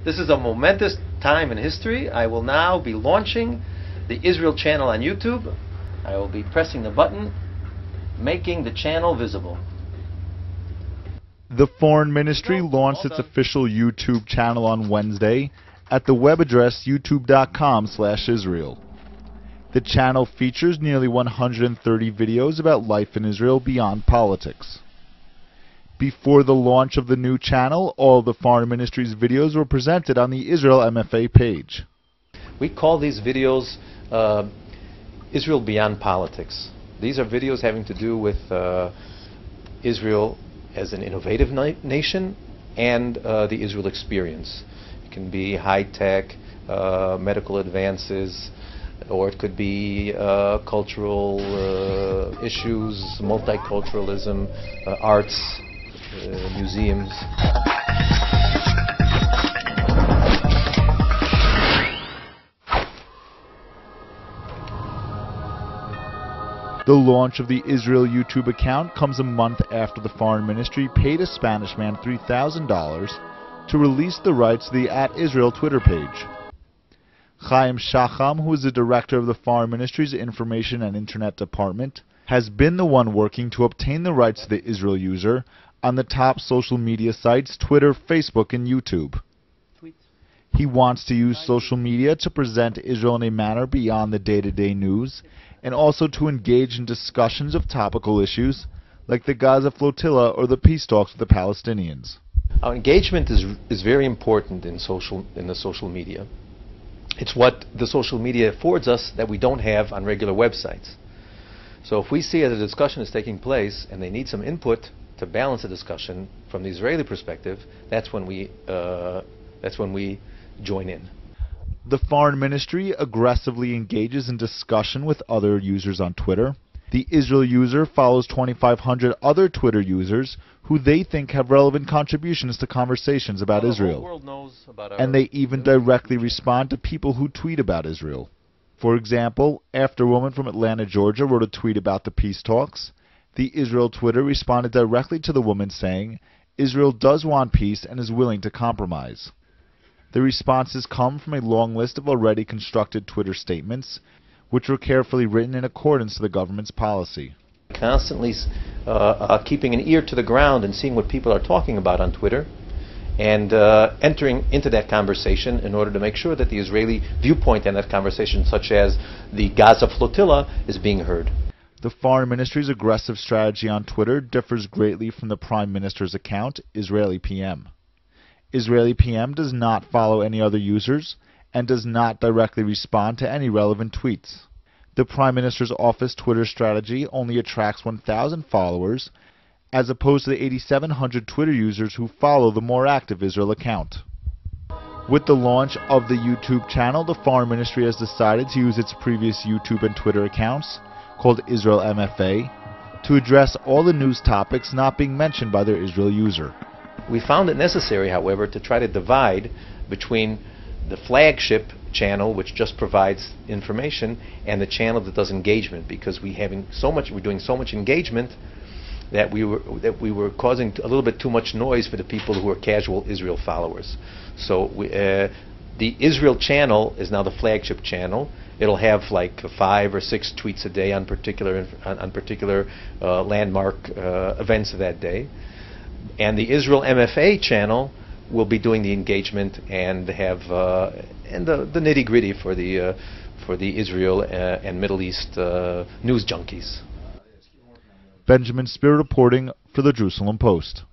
This is a momentous time in history. I will now be launching the Israel channel on YouTube. I will be pressing the button, making the channel visible. The Foreign Ministry launched its official YouTube channel on Wednesday at the web address youtube.com/Israel. The channel features nearly 130 videos about life in Israel beyond politics. Before the launch of the new channel, all of the Foreign Ministry's videos were presented on the Israel MFA page. We call these videos Israel Beyond Politics. These are videos having to do with Israel as an innovative nation and the Israel experience. It can be high-tech, medical advances, or it could be cultural issues, multiculturalism, arts, museums. The launch of the Israel YouTube account comes a month after the Foreign Ministry paid a Spanish man $3,000 to release the rights to the @Israel Twitter page. Chaim Shacham, who is the director of the Foreign Ministry's Information and Internet Department, has been the one working to obtain the rights to the Israel user on the top social media sites Twitter, Facebook, and YouTube. He wants to use social media to present Israel in a manner beyond the day-to-day news, and also to engage in discussions of topical issues like the Gaza flotilla or the peace talks with the Palestinians. Our engagement is very important in the social media. It's what the social media affords us that we don't have on regular websites. So if we see that a discussion is taking place and they need some input to balance the discussion from the Israeli perspective, that's when we join in. The Foreign Ministry aggressively engages in discussion with other users on Twitter. The Israel user follows 2,500 other Twitter users who they think have relevant contributions to conversations about Israel. The whole world knows about and they even directly respond to people who tweet about Israel. For example, after a woman from Atlanta, Georgia wrote a tweet about the peace talks, the Israel Twitter responded directly to the woman saying, "Israel does want peace and is willing to compromise." The responses come from a long list of already constructed Twitter statements, which were carefully written in accordance to the government's policy. Constantly keeping an ear to the ground and seeing what people are talking about on Twitter, and entering into that conversation in order to make sure that the Israeli viewpoint in that conversation, such as the Gaza flotilla, is being heard. The Foreign Ministry's aggressive strategy on Twitter differs greatly from the Prime Minister's account, Israeli PM. Israeli PM does not follow any other users and does not directly respond to any relevant tweets. The Prime Minister's office Twitter strategy only attracts 1,000 followers, as opposed to the 8,700 Twitter users who follow the more active Israel account. With the launch of the YouTube channel, the Foreign Ministry has decided to use its previous YouTube and Twitter accounts, called Israel MFA, to address all the news topics not being mentioned by their Israel user. We found it necessary, however, to try to divide between the flagship channel, which just provides information, and the channel that does engagement, because we're doing so much engagement that we were causing a little bit too much noise for the people who are casual Israel followers. So the Israel channel is now the flagship channel. It'll have like 5 or 6 tweets a day on particular landmark events of that day. And the Israel MFA channel will be doing the engagement and have and the nitty-gritty for the Israel and Middle East news junkies. Benjamin Spear reporting for the Jerusalem Post.